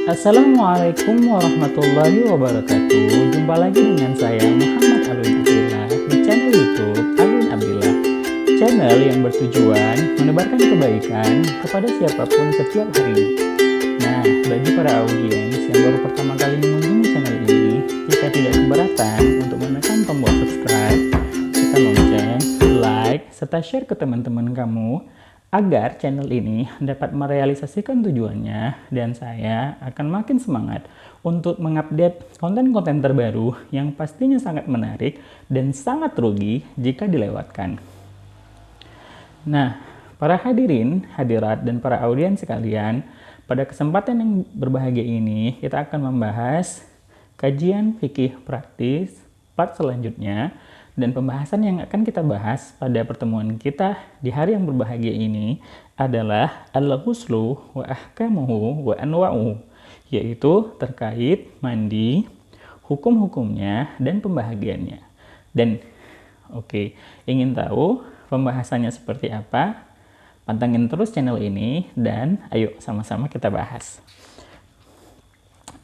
Assalamualaikum warahmatullahi wabarakatuh. Jumpa lagi dengan saya Muhammad Alwin Abdillah di channel YouTube Alwin Abdillah. Channel yang bertujuan menebarkan kebaikan kepada siapapun setiap harinya. Nah, bagi para audiens yang baru pertama kali mengunjungi channel ini, jika tidak keberatan untuk menekan tombol subscribe, tekan lonceng, like, serta share ke teman-teman kamu agar channel ini dapat merealisasikan tujuannya, dan saya akan makin semangat untuk mengupdate konten-konten terbaru yang pastinya sangat menarik dan sangat rugi jika dilewatkan. Nah, para hadirin, hadirat, dan para audiens sekalian, pada kesempatan yang berbahagia ini kita akan membahas kajian fikih praktis part selanjutnya. Dan pembahasan yang akan kita bahas pada pertemuan kita di hari yang berbahagia ini adalah al-ghuslu wa ahkamuhu wa anwa'uhu, yaitu terkait mandi, hukum-hukumnya, dan pembahagiannya. Dan ingin tahu pembahasannya seperti apa? Pantengin terus channel ini dan ayo sama-sama kita bahas.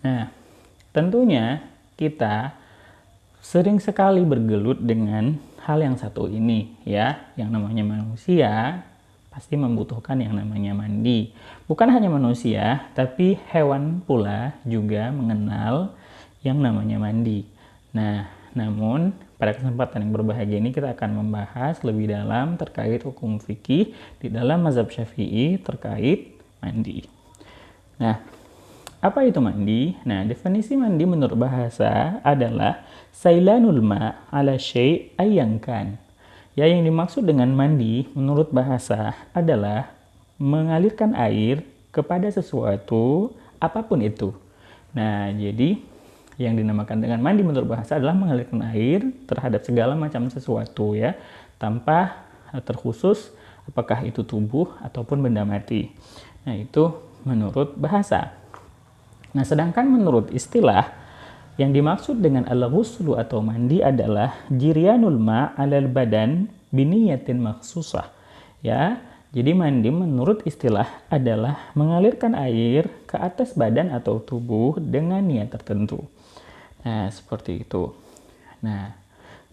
Nah, tentunya kita sering sekali bergelut dengan hal yang satu ini, ya, yang namanya manusia pasti membutuhkan yang namanya mandi. Bukan hanya manusia, tapi hewan pula juga mengenal yang namanya mandi. Nah, namun pada kesempatan yang berbahagia ini kita akan membahas lebih dalam terkait hukum fikih di dalam mazhab Syafi'i terkait mandi. Nah, apa itu mandi? Nah, definisi mandi menurut bahasa adalah sailanul ma' ala syai' ayyankan. Ya, yang dimaksud dengan mandi menurut bahasa adalah mengalirkan air kepada sesuatu apapun itu. Nah, jadi yang dinamakan dengan mandi menurut bahasa adalah mengalirkan air terhadap segala macam sesuatu, ya, tanpa terkhusus apakah itu tubuh ataupun benda mati. Nah, itu menurut bahasa. Nah, sedangkan menurut istilah, yang dimaksud dengan al-ghuslu atau mandi adalah jiryanul ma' alal badan biniyatin makhsusah. Ya, jadi mandi menurut istilah adalah mengalirkan air ke atas badan atau tubuh dengan niat tertentu. Nah, seperti itu. Nah,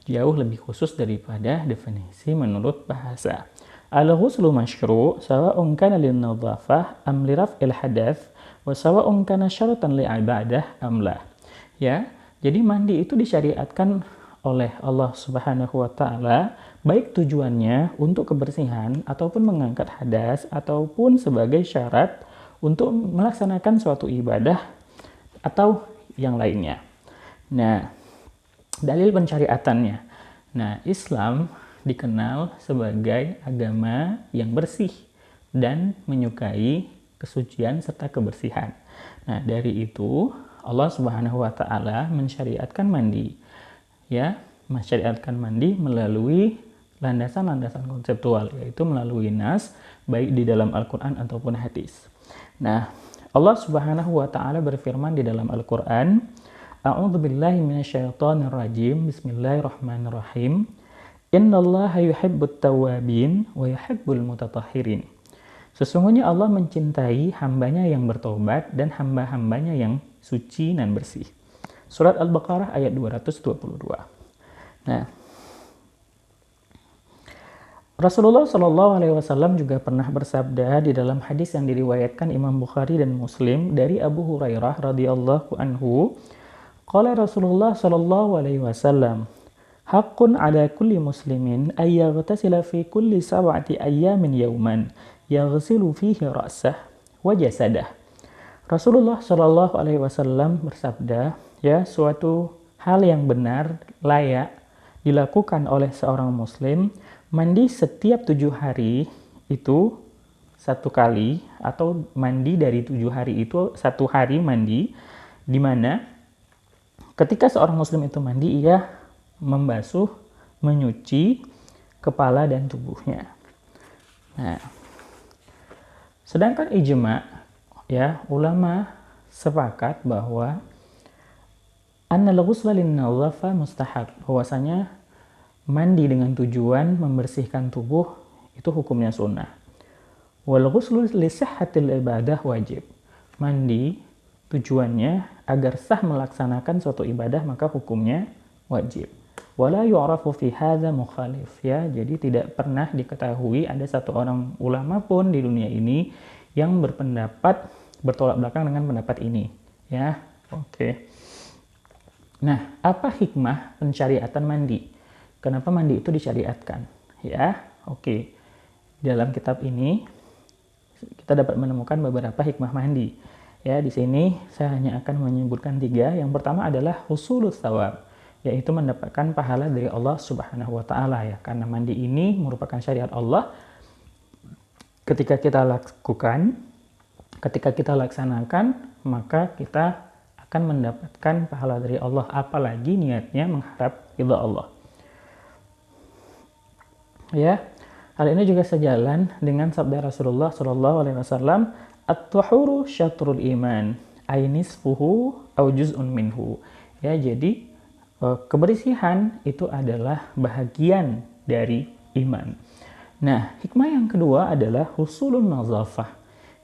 jauh lebih khusus daripada definisi menurut bahasa. Al-ghuslu masyru' sawa'un kana lin-nadhafah am li raf'il hadath wa sawa'un kana syaratan li'ibadah am la. Ya, jadi mandi itu disyariatkan oleh Allah Subhanahu wa taala baik tujuannya untuk kebersihan ataupun mengangkat hadas ataupun sebagai syarat untuk melaksanakan suatu ibadah atau yang lainnya. Nah, dalil pensyariatannya. Nah, Islam dikenal sebagai agama yang bersih dan menyukai kesucian serta kebersihan. Nah, dari itu Allah Subhanahu wa taala mensyariatkan mandi. Ya, mensyariatkan mandi melalui landasan-landasan konseptual, yaitu melalui nas baik di dalam Al-Qur'an ataupun hadis. Nah, Allah Subhanahu wa taala berfirman di dalam Al-Qur'an, A'udzubillahi minasyaitonir rajim. Bismillahirrahmanirrahim. Innallaha yuhibbut tawwabin wa yuhibbul mutatahhirin. Sesungguhnya Allah mencintai hambanya yang bertobat dan hamba-hambanya yang suci dan bersih. Surat Al-Baqarah ayat 222. Nah, Rasulullah SAW juga pernah bersabda di dalam hadis yang diriwayatkan Imam Bukhari dan Muslim dari Abu Hurairah radhiyallahu anhu, qala Rasulullah SAW, haqqun ala kulli muslimin ay yaghtasila fi kulli sab'ati ayyamin yawman yaghsilu fihi ra'sah wa jasadah. Rasulullah Shallallahu alaihi wasallam bersabda, ya, suatu hal yang benar layak dilakukan oleh seorang muslim mandi setiap 7 hari itu 1 kali, atau mandi dari 7 hari itu 1 hari mandi, di mana ketika seorang muslim itu mandi ia membasuh, menyuci kepala dan tubuhnya. Nah, sedangkan ijma', ya, ulama sepakat bahwa annal ghusla lin-nadhafah mustahab, bahwasanya mandi dengan tujuan membersihkan tubuh itu hukumnya sunnah. Wal ghuslu li sihhatil ibadah wajib. Mandi tujuannya agar sah melaksanakan suatu ibadah maka hukumnya wajib. Wala yu'rafu fi hadza mukhalif, ya. Jadi tidak pernah diketahui ada satu orang ulama pun di dunia ini yang berpendapat bertolak belakang dengan pendapat ini, ya. Oke. Nah, apa hikmah pensyariatan mandi? Kenapa mandi itu disyariatkan? Ya, oke. Dalam kitab ini kita dapat menemukan beberapa hikmah mandi. Ya, di sini saya hanya akan menyebutkan 3. Yang pertama adalah husulus tsawab, yaitu mendapatkan pahala dari Allah Subhanahu wa taala, ya. Karena mandi ini merupakan syariat Allah. Ketika kita lakukan, ketika kita laksanakan, maka kita akan mendapatkan pahala dari Allah, apalagi niatnya mengharap ridha Allah. Ya, hal ini juga sejalan dengan sabda Rasulullah SAW, at-tuhuru syatrul iman, ainisfuhu au juz'un minhu. Ya, jadi kebersihan itu adalah bahagian dari iman. Nah, hikmah yang kedua adalah husulun nazafah.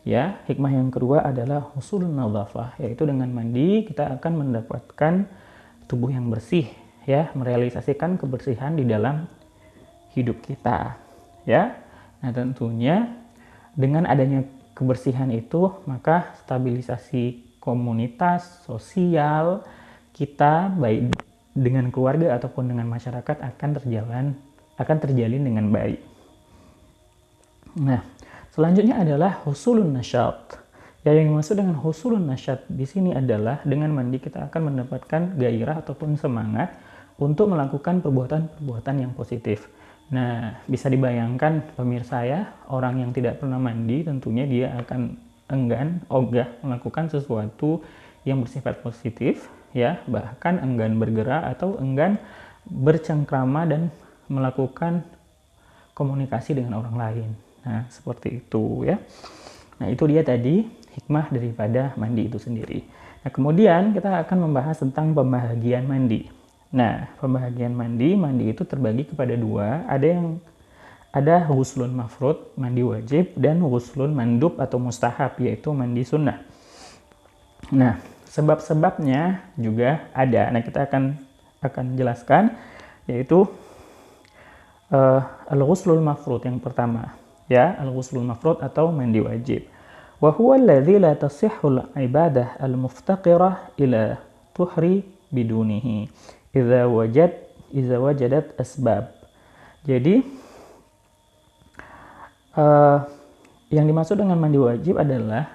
Ya, hikmah yang kedua adalah husulun nazafah, yaitu dengan mandi kita akan mendapatkan tubuh yang bersih, ya, merealisasikan kebersihan di dalam hidup kita, ya. Nah, tentunya dengan adanya kebersihan itu, maka stabilisasi komunitas, sosial kita baik dengan keluarga ataupun dengan masyarakat akan terjalin dengan baik. Nah, selanjutnya adalah husulun nasyat. Ya, yang dimaksud dengan husulun nasyat di sini adalah dengan mandi kita akan mendapatkan gairah ataupun semangat untuk melakukan perbuatan-perbuatan yang positif. Nah, bisa dibayangkan pemirsa, ya, orang yang tidak pernah mandi tentunya dia akan enggan, ogah melakukan sesuatu yang bersifat positif, ya, bahkan enggan bergerak atau enggan bercengkrama dan melakukan komunikasi dengan orang lain. Nah, seperti itu, ya. Nah, itu dia tadi hikmah daripada mandi itu sendiri. Nah, kemudian kita akan membahas tentang pembahagian mandi. Nah, pembahagian mandi itu terbagi kepada 2. Ada ghuslun mafrud, mandi wajib, dan ghuslun mandub atau mustahab, yaitu mandi sunnah. Nah, sebab-sebabnya juga ada. Nah, kita akan jelaskan, yaitu al-ghuslul mafrud yang pertama, ya, al-ghuslul mafrud atau mandi wajib. Wa huwa alladzi la tasihhul ibadah al-muftaqirah ila tuhri bidunihi idza wajadat asbab. Jadi yang dimaksud dengan mandi wajib adalah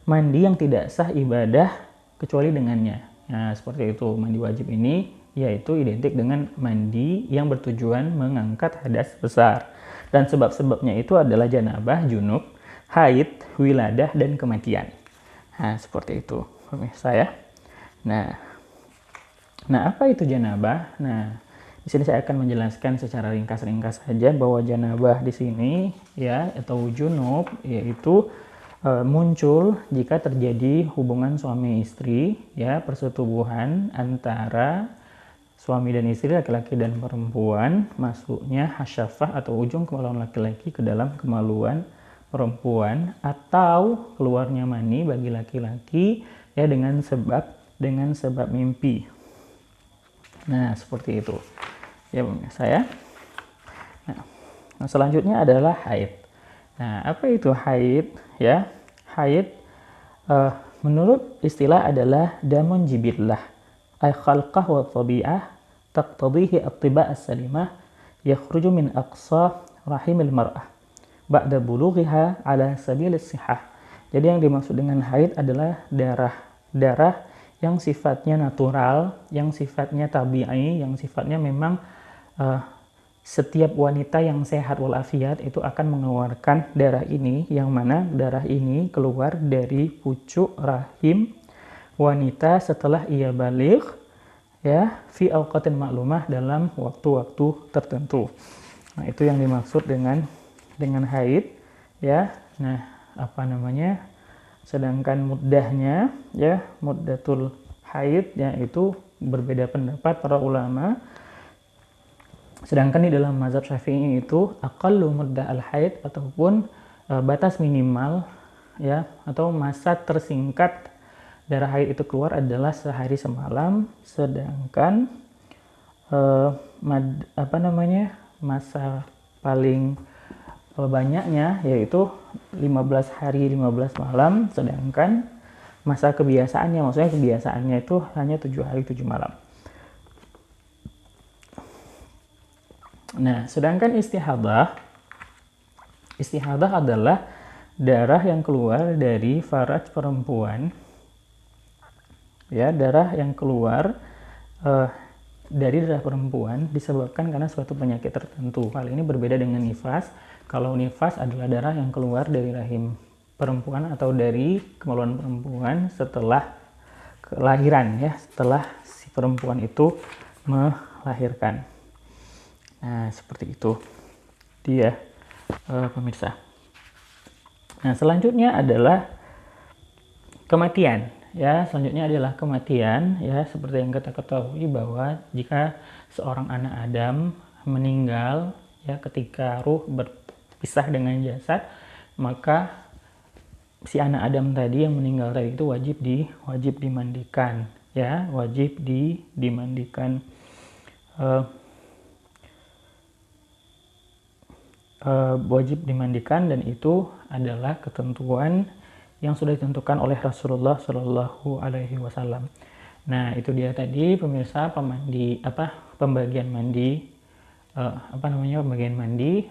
mandi yang tidak sah ibadah kecuali dengannya. Nah, seperti itu. Mandi wajib ini yaitu identik dengan mandi yang bertujuan mengangkat hadas besar. Dan sebab-sebabnya itu adalah janabah, junub, haid, wiladah, dan kematian. Nah, seperti itu, pemirsa, ya. Nah, apa itu janabah? Nah, di sini saya akan menjelaskan secara ringkas-ringkas saja bahwa janabah di sini, ya, atau junub, yaitu muncul jika terjadi hubungan suami istri, ya, persetubuhan antara suami dan istri, laki-laki dan perempuan, masuknya hasyafah atau ujung kemaluan laki-laki ke dalam kemaluan perempuan, atau keluarnya mani bagi laki-laki, ya, dengan sebab mimpi. Nah, seperti itu, ya, pemirsa, ya. Nah, selanjutnya adalah haid. Nah, apa itu haid? Ya, haid menurut istilah adalah damun jibillah, ay khalqah wa tabi'ah taqtadihi at-tiba' as-salimah yakhruju min aqsa rahimil mar'ah ba'da bulughiha ala sabil as-sihah. Jadi yang dimaksud dengan haid adalah darah yang sifatnya natural, yang sifatnya tabi'i, yang sifatnya memang setiap wanita yang sehat walafiat itu akan mengeluarkan darah ini, yang mana darah ini keluar dari pucuk rahim wanita setelah ia baligh, ya, fi awqatin maklumah, dalam waktu-waktu tertentu. Nah, itu yang dimaksud dengan haid, ya. Nah, apa namanya? Sedangkan muddahnya, ya, muddatul haid, ya, itu berbeda pendapat para ulama. Sedangkan di dalam mazhab Syafi'i itu aqallu muddah al-haid ataupun batas minimal, ya, atau masa tersingkat darah haid itu keluar adalah sehari semalam, sedangkan masa paling banyaknya yaitu 15 hari 15 malam, sedangkan masa kebiasaannya, maksudnya kebiasaannya itu hanya 7 hari 7 malam. Nah, sedangkan istihadah adalah darah yang keluar dari faraj perempuan, ya, darah yang keluar dari darah perempuan disebabkan karena suatu penyakit tertentu. Hal ini berbeda dengan nifas. Kalau nifas adalah darah yang keluar dari rahim perempuan atau dari kemaluan perempuan setelah kelahiran, ya, setelah si perempuan itu melahirkan. Nah, seperti itu dia, pemirsa. Nah, selanjutnya adalah kematian. Ya, selanjutnya adalah kematian. Ya, seperti yang kita ketahui bahwa jika seorang anak Adam meninggal, ya, ketika ruh berpisah dengan jasad, maka si anak Adam tadi yang meninggal tadi itu wajib dimandikan, ya, wajib dimandikan. Wajib dimandikan, dan itu adalah ketentuan yang sudah ditentukan oleh Rasulullah Shallallahu Alaihi Wasallam. Nah, itu dia tadi pemirsa pembagian mandi, pembagian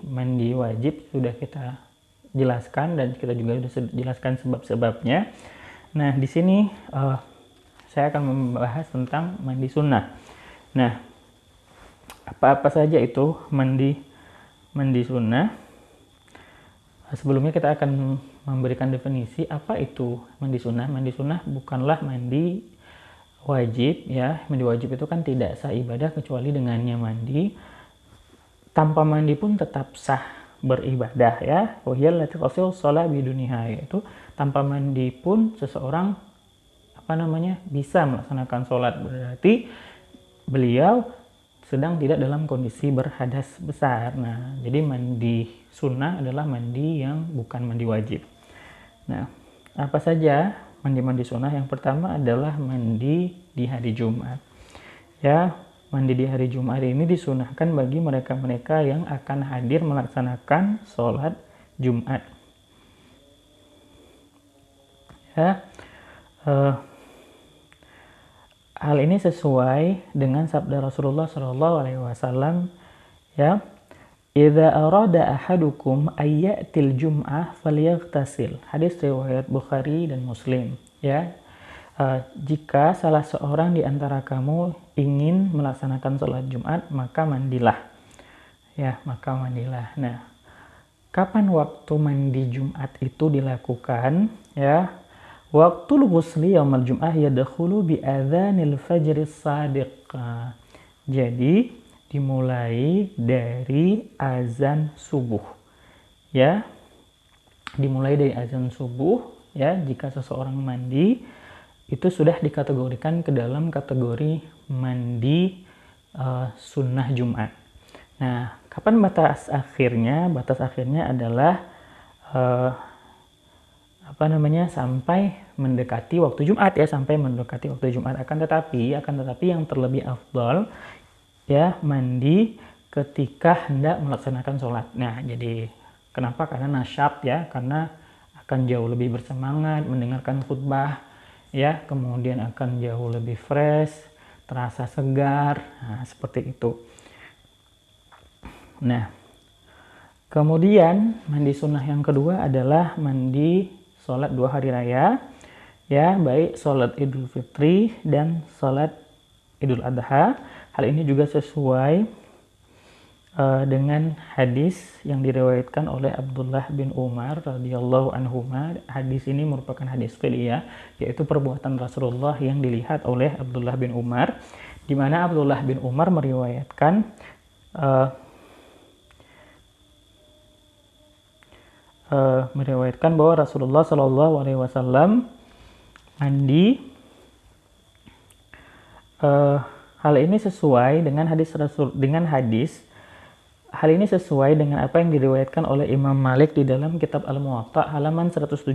mandi wajib sudah kita jelaskan, dan kita juga sudah jelaskan sebab-sebabnya. Nah, di sini saya akan membahas tentang mandi sunnah. Nah, apa saja itu mandi sunnah? Sebelumnya kita akan memberikan definisi apa itu mandi sunnah. Mandi sunnah bukanlah mandi wajib, ya. Mandi wajib itu kan tidak sah ibadah kecuali dengannya mandi. Tanpa mandi pun tetap sah beribadah, ya. Wahiyal lati qasil shalah biduniha, yaitu tanpa mandi pun seseorang bisa melaksanakan sholat. Berarti beliau sedang tidak dalam kondisi berhadas besar. Nah, jadi mandi sunnah adalah mandi yang bukan mandi wajib. Nah, apa saja mandi sunnah? Yang pertama adalah mandi di hari Jumat. Ya, mandi di hari Jumat ini disunahkan bagi mereka-mereka yang akan hadir melaksanakan sholat Jumat. Ya, hal ini sesuai dengan sabda Rasulullah SAW, ya, idza arada ahadukum ayyatil jum'ah falyaghtasil. Hadis riwayat Bukhari dan Muslim, ya. Jika salah seorang di antara kamu ingin melaksanakan sholat Jumat, maka mandilah. Ya, maka mandilah. Nah, kapan waktu mandi Jumat itu dilakukan? Ya, waktu ghusli yaumal jum'ah yadkhulu bi adzanil fajris shadiq. Jadi dimulai dari azan subuh. Ya. Dimulai dari azan subuh, ya, jika seseorang mandi itu sudah dikategorikan ke dalam kategori mandi sunnah Jumat. Nah, kapan batas akhirnya? Batas akhirnya adalah sampai mendekati waktu Jumat, ya, sampai mendekati waktu Jumat. Akan tetapi yang terlebih afdal, ya, mandi ketika hendak melaksanakan sholat. Nah, jadi kenapa? Karena nasyat, ya, karena akan jauh lebih bersemangat mendengarkan khutbah, ya, kemudian akan jauh lebih fresh, terasa segar. Nah, seperti itu. Nah, kemudian mandi sunnah yang kedua adalah mandi sholat 2 hari raya, ya, baik sholat Idul Fitri dan sholat Idul Adha. Hal ini juga sesuai dengan hadis yang diriwayatkan oleh Abdullah bin Umar radhiyallahu anhuma. Hadis ini merupakan hadis fi'liyah, yaitu perbuatan Rasulullah yang dilihat oleh Abdullah bin Umar, di mana Abdullah bin Umar meriwayatkan bahwa Rasulullah Shallallahu Alaihi Wasallam mandi. Hal ini sesuai dengan hadis Hal ini sesuai dengan apa yang diriwayatkan oleh Imam Malik di dalam kitab Al-Muwatta halaman 177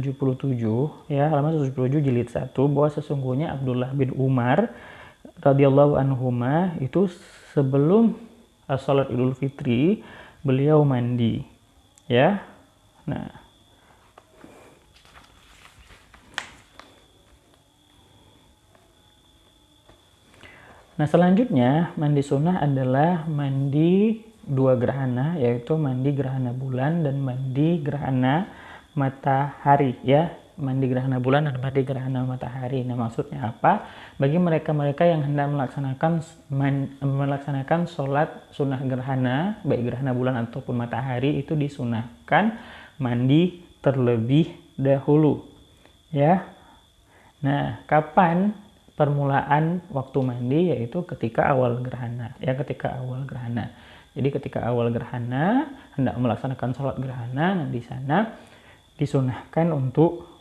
ya, halaman 177 jilid 1, bahwa sesungguhnya Abdullah bin Umar radhiyallahu anhuma itu sebelum salat Idul Fitri beliau mandi ya. Nah, selanjutnya mandi sunnah adalah mandi dua gerhana, yaitu mandi gerhana bulan dan mandi gerhana matahari ya. Mandi gerhana bulan dan mandi gerhana matahari. Nah, maksudnya apa? Bagi mereka-mereka yang hendak melaksanakan sholat sunnah gerhana, baik gerhana bulan ataupun matahari, itu disunahkan mandi terlebih dahulu ya. Nah, kapan permulaan waktu mandi? Yaitu ketika awal gerhana ya, ketika awal gerhana. Jadi ketika awal gerhana hendak melaksanakan sholat gerhana, nah di sana disunahkan untuk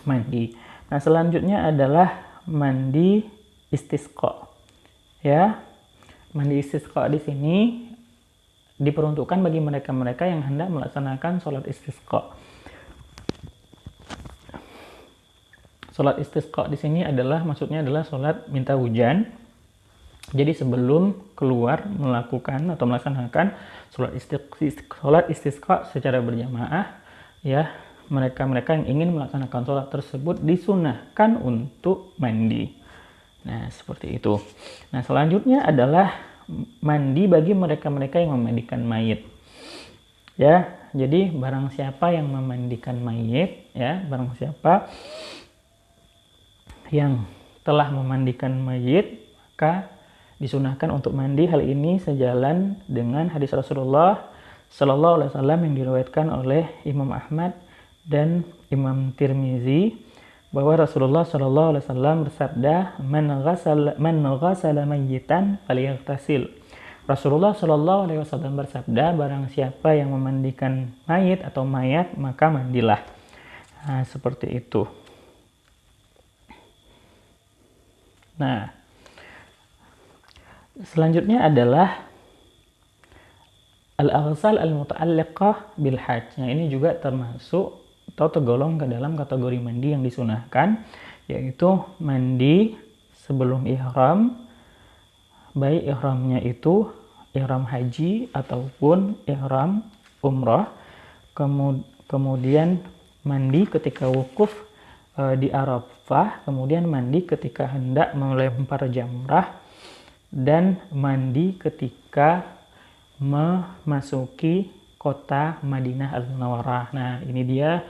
mandi. Nah, selanjutnya adalah mandi istisqa ya. Mandi istisqa di sini diperuntukkan bagi mereka-mereka yang hendak melaksanakan sholat istisqa. Sholat istisqa di sini maksudnya adalah sholat minta hujan. Jadi sebelum keluar melakukan atau melaksanakan sholat istisqa secara berjamaah ya, mereka-mereka yang ingin melaksanakan sholat tersebut disunahkan untuk mandi. Nah, seperti itu. Nah, selanjutnya adalah mandi bagi mereka-mereka yang memandikan mayit ya. Jadi barang siapa yang memandikan mayit ya, barang siapa yang telah memandikan mayit, maka disunahkan untuk mandi. Hal ini sejalan dengan hadis Rasulullah Sallallahu Alaihi Wasallam yang diriwayatkan oleh Imam Ahmad dan Imam Tirmizi, bahwa Rasulullah Sallallahu Alaihi Wasallam bersabda, man ghasala mayyitan falyaghtasil. Rasulullah Sallallahu Alaihi Wasallam bersabda, barang siapa yang memandikan mayit atau mayat, maka mandilah. Nah, seperti itu. Nah, selanjutnya adalah al-aghsal al-muta'alliqah bil hajj. Nah, ini juga termasuk atau tergolong ke dalam kategori mandi yang disunahkan, yaitu mandi sebelum ihram, baik ihramnya itu ihram haji ataupun ihram umrah. Kemudian mandi ketika wukuf di Arafah, kemudian mandi ketika hendak melempar jamrah, dan mandi ketika memasuki kota Madinah Al-Munawwarah. Nah, ini dia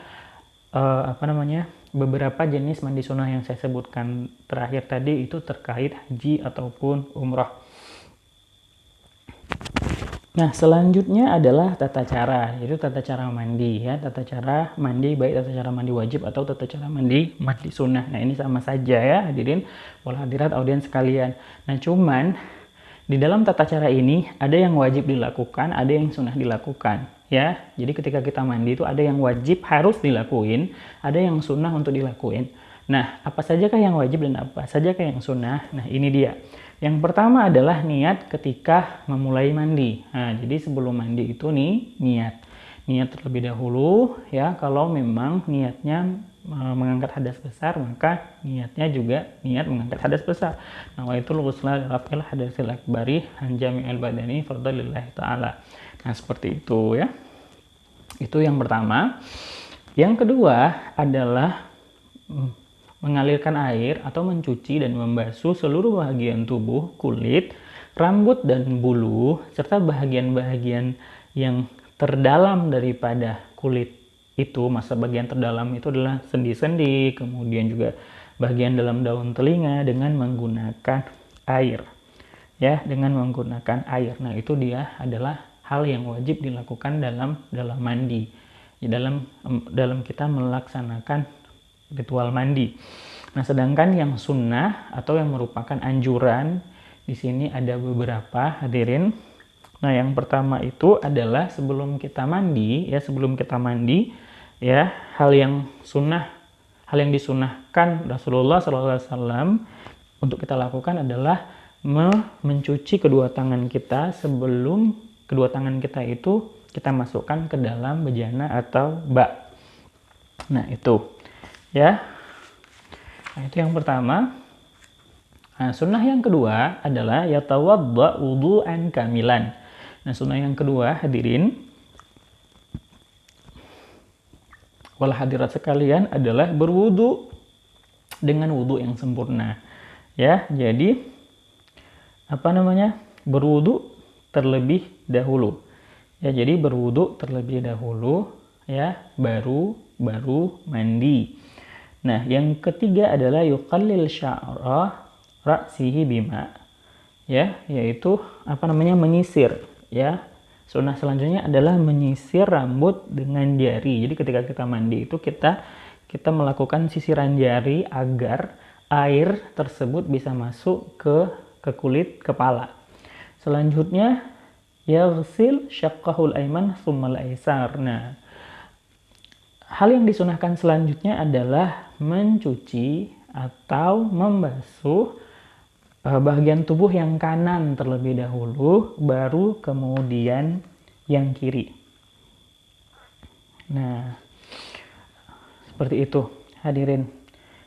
beberapa jenis mandi sunnah yang saya sebutkan terakhir tadi, itu terkait haji ataupun umrah. Nah, selanjutnya adalah tata cara, yaitu tata cara mandi ya, tata cara mandi baik tata cara mandi wajib atau tata cara mandi sunnah. Nah, ini sama saja ya hadirin wal hadirat audiens sekalian. Nah, cuman di dalam tata cara ini ada yang wajib dilakukan, ada yang sunnah dilakukan ya. Jadi ketika kita mandi itu ada yang wajib harus dilakuin, ada yang sunnah untuk dilakuin. Nah, apa sajakah yang wajib dan apa sajakah yang sunnah? Nah, ini dia. Yang pertama adalah niat ketika memulai mandi. Nah, jadi sebelum mandi itu niat terlebih dahulu ya. Kalau memang niatnya mengangkat hadas besar, maka niatnya juga niat mengangkat hadas besar. Nawaitul ghusla raf'il hadasil akbari an jami'il badani fardalillahi ta'ala. Nah, seperti itu ya. Itu yang pertama. Yang kedua adalah mengalirkan air atau mencuci dan membasuh seluruh bagian tubuh, kulit, rambut dan bulu, serta bagian-bagian yang terdalam daripada kulit itu. Masa bagian terdalam itu adalah sendi-sendi, kemudian juga bagian dalam daun telinga, dengan menggunakan air ya, dengan menggunakan air. Nah, itu dia adalah hal yang wajib dilakukan dalam mandi ya, dalam kita melaksanakan ritual mandi. Nah, sedangkan yang sunnah atau yang merupakan anjuran di sini ada beberapa hadirin. Nah, yang pertama itu adalah sebelum kita mandi ya, hal yang disunahkan Rasulullah SAW untuk kita lakukan adalah mencuci kedua tangan kita sebelum kedua tangan kita itu kita masukkan ke dalam bejana atau bak. Nah, itu ya. Nah, itu yang pertama. Nah, sunnah yang kedua adalah yatawadda wudu'an kamilan. Nah, sunnah yang kedua, hadirin wal hadirat sekalian, adalah berwudu dengan wudu yang sempurna. Ya, jadi berwudu terlebih dahulu. Ya, jadi berwudu terlebih dahulu ya, baru mandi. Nah, yang ketiga adalah yuqallil sya'ra ra'sihi bima. Ya, yaitu menyisir ya. Sunnah selanjutnya adalah menyisir rambut dengan jari. Jadi ketika kita mandi itu kita melakukan sisiran jari agar air tersebut bisa masuk ke kulit kepala. Selanjutnya yaghsil syaqqahul aiman tsummal aisar. Nah, hal yang disunahkan selanjutnya adalah mencuci atau membasuh bagian tubuh yang kanan terlebih dahulu, baru kemudian yang kiri. Nah, seperti itu hadirin.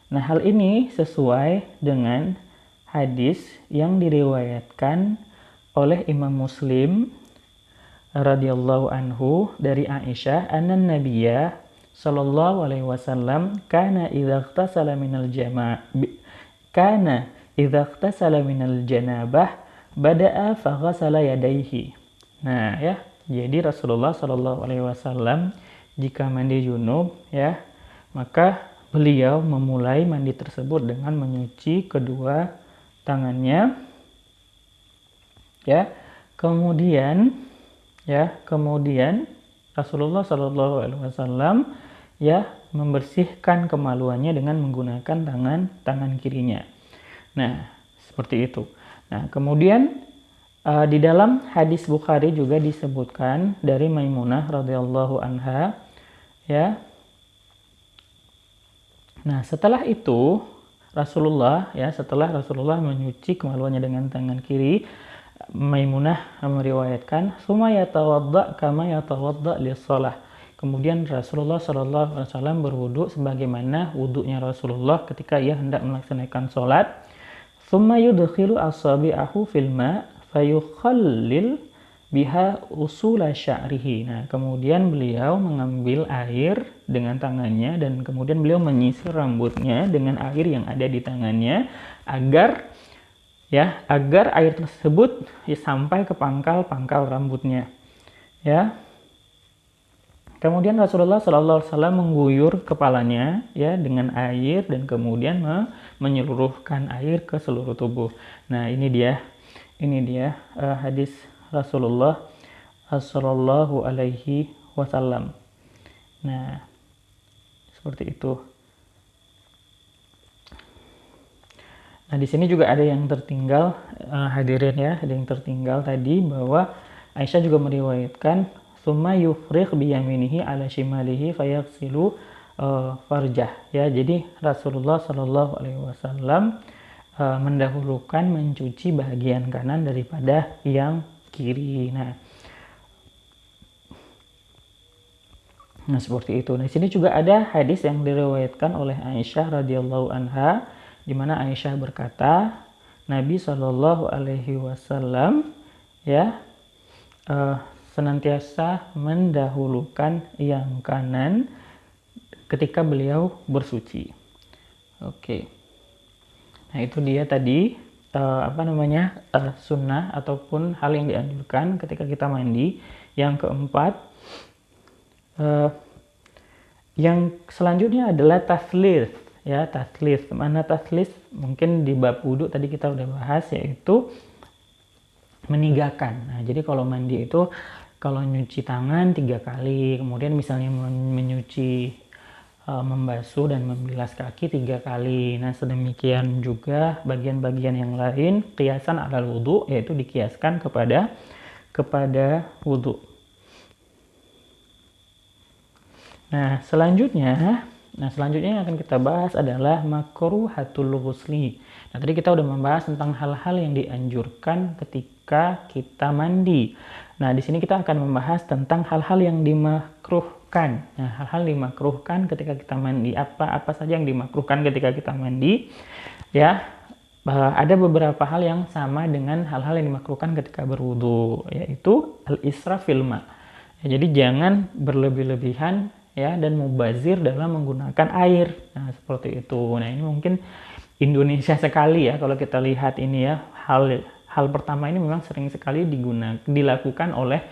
Nah, hal ini sesuai dengan hadis yang diriwayatkan oleh Imam Muslim radhiyallahu anhu dari Aisyah, anna Nabiyya sallallahu alaihi wasallam kana idza ightasala minal janabah bada'a faghasala yadayhi. Nah, ya, jadi Rasulullah sallallahu alaihi wasallam jika mandi junub ya, maka beliau memulai mandi tersebut dengan mencuci kedua tangannya ya. Kemudian Rasulullah Shallallahu Alaihi Wasallam ya membersihkan kemaluannya dengan menggunakan tangan kirinya. Nah, seperti itu. Nah, kemudian di dalam hadis Bukhari juga disebutkan dari Maimunah radhiyallahu anha ya. Nah, setelah itu setelah Rasulullah mencuci kemaluannya dengan tangan kiri, Maimunah meriwayatkan, "Tsumma yatawadda kama yatawadda lis-shalah." Kemudian Rasulullah Shallallahu Alaihi Wasallam berwudu sebagaimana wudunya Rasulullah ketika ia hendak melaksanakan sholat. "Tsumma yudkhilu asabi'ahu fil ma' fayukhallil biha usula sya'rihi." Nah, kemudian beliau mengambil air dengan tangannya dan kemudian beliau menyisir rambutnya dengan air yang ada di tangannya agar air tersebut sampai ke pangkal rambutnya. Ya. Kemudian Rasulullah Shallallahu Alaihi Wasallam mengguyur kepalanya ya dengan air dan kemudian menyeluruhkan air ke seluruh tubuh. Nah, ini dia hadis Rasulullah Shallallahu Alaihi Wasallam. Nah, seperti itu. Nah, di sini juga ada yang tertinggal, hadirin ya, ada yang tertinggal tadi bahwa Aisyah juga meriwayatkan, "Tsumma yufrigh biyaminihi ala shimalihi fayaghsilu farjah." Ya, jadi Rasulullah Shallallahu Alaihi Wasallam mendahulukan mencuci bagian kanan daripada yang kiri. Nah, seperti itu. Nah, di sini juga ada hadis yang diriwayatkan oleh Aisyah radhiyallahu anha, di mana Aisyah berkata, Nabi Shallallahu Alaihi Wasallam ya senantiasa mendahulukan yang kanan ketika beliau bersuci. Oke. Nah, itu dia tadi sunnah ataupun hal yang dianjurkan ketika kita mandi. Yang keempat, yang selanjutnya adalah taslits. Ya, taslits. Mana taslits? Mungkin di bab wudu tadi kita udah bahas, yaitu menigakan. Nah, jadi kalau mandi itu kalau nyuci tangan 3 kali, kemudian misalnya menyuci membasuh dan membilas kaki 3 kali. Nah, sedemikian juga bagian-bagian yang lain qiyasan alal wudu, yaitu dikiaskan kepada wudu. Nah, selanjutnya Nah, selanjutnya yang akan kita bahas adalah makruhatul ghusli. Nah, tadi kita udah membahas tentang hal-hal yang dianjurkan ketika kita mandi. Nah, di sini kita akan membahas tentang hal-hal yang dimakruhkan. Nah, hal-hal dimakruhkan ketika kita mandi. Apa saja yang dimakruhkan ketika kita mandi? Ya, ada beberapa hal yang sama dengan hal-hal yang dimakruhkan ketika berwudu, yaitu al-israf fil ma. Ya, jadi jangan berlebih-lebihan ya dan mubazir dalam menggunakan air. Nah, seperti itu. Nah, ini mungkin Indonesia sekali ya kalau kita lihat ini ya. Hal pertama ini memang sering sekali dilakukan oleh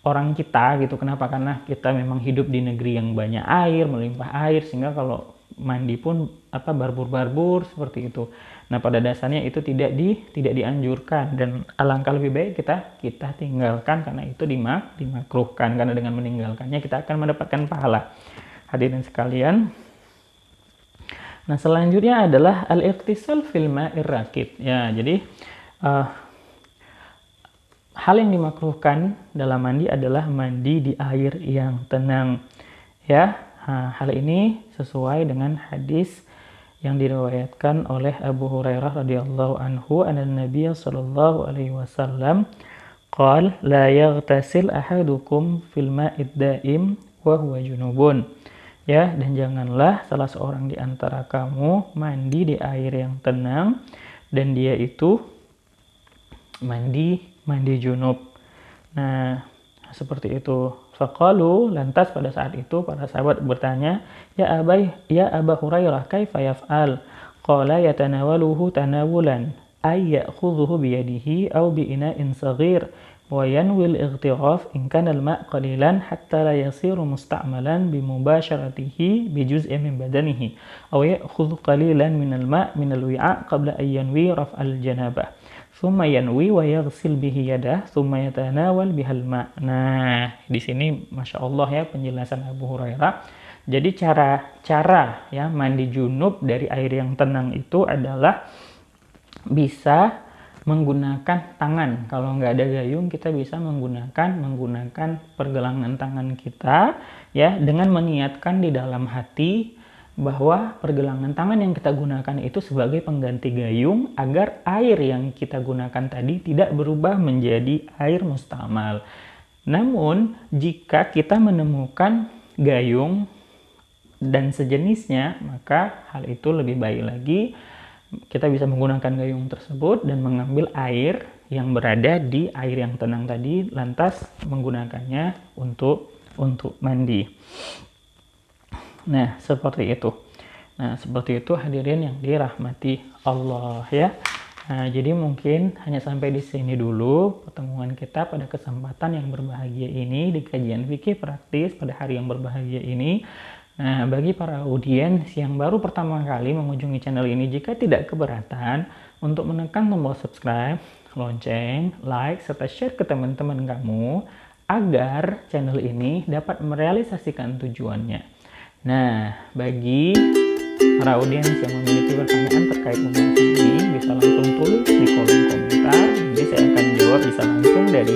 orang kita gitu. Kenapa? Karena kita memang hidup di negeri yang banyak air, melimpah air, sehingga kalau mandi pun barbur-barbur seperti itu. Nah, pada dasarnya itu tidak dianjurkan, dan alangkah lebih baik kita tinggalkan karena itu dimakruhkan, karena dengan meninggalkannya kita akan mendapatkan pahala. Hadirin sekalian. Nah, selanjutnya adalah al-ightisal fil ma'ir rakid. Ya, jadi hal yang dimakruhkan dalam mandi adalah mandi di air yang tenang. Ya, hal ini sesuai dengan hadis yang diriwayatkan oleh Abu Hurairah radhiyallahu anhu, anna Nabiy sallallahu alaihi wasallam qala la yaghtasil ahadukum fil ma'id da'im wa huwa junubun. Ya, dan janganlah salah seorang di antara kamu mandi di air yang tenang dan dia itu mandi junub. Nah, seperti itu. Faqalu, lantas pada saat itu para sahabat bertanya, ya Aba Hurairah, kaifa yaf'al? Qala yatanawaluhu tanawulan, ay ya'khudhuhu biyadihi aw bi'ina'in saghir wa yanwil ightiraf in kana al-ma' qalilan hatta la yasiru musta'malan bimubasharatihi bijuz'in min badanihi aw ya'khudhu qalilan min al-ma' min al-wi'a' qabla an yanwi raf'al janabah. Thumma yanwi wa yaghsil bihi yadah, thumma yatanawal bihal ma'. Nah, di sini Masya Allah ya penjelasan Abu Hurairah. Jadi cara ya mandi junub dari air yang tenang itu adalah bisa menggunakan tangan. Kalau nggak ada gayung, kita bisa menggunakan pergelangan tangan kita ya, dengan meniatkan di dalam hati bahwa pergelangan tangan yang kita gunakan itu sebagai pengganti gayung agar air yang kita gunakan tadi tidak berubah menjadi air mustamal. Namun, jika kita menemukan gayung dan sejenisnya, maka hal itu lebih baik lagi. Kita bisa menggunakan gayung tersebut dan mengambil air yang berada di air yang tenang tadi, lantas menggunakannya untuk mandi. Nah, seperti itu hadirin yang dirahmati Allah ya. Nah, jadi mungkin hanya sampai di sini dulu pertemuan kita pada kesempatan yang berbahagia ini di kajian fikih praktis pada hari yang berbahagia ini. Nah, bagi para audiens yang baru pertama kali mengunjungi channel ini, jika tidak keberatan untuk menekan tombol subscribe, lonceng, like, serta share ke teman-teman kamu agar channel ini dapat merealisasikan tujuannya. Nah, bagi para audiens yang memiliki pertanyaan terkait pembahasan ini, bisa langsung tulis di kolom komentar. Jadi saya akan jawab bisa langsung dari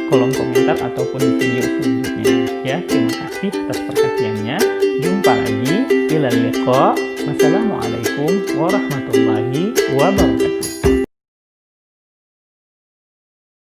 kolom komentar ataupun di video selanjutnya. Ya, terima kasih atas perhatiannya. Jumpa lagi. Ilal liqa. Wassalamualaikum warahmatullahi wabarakatuh.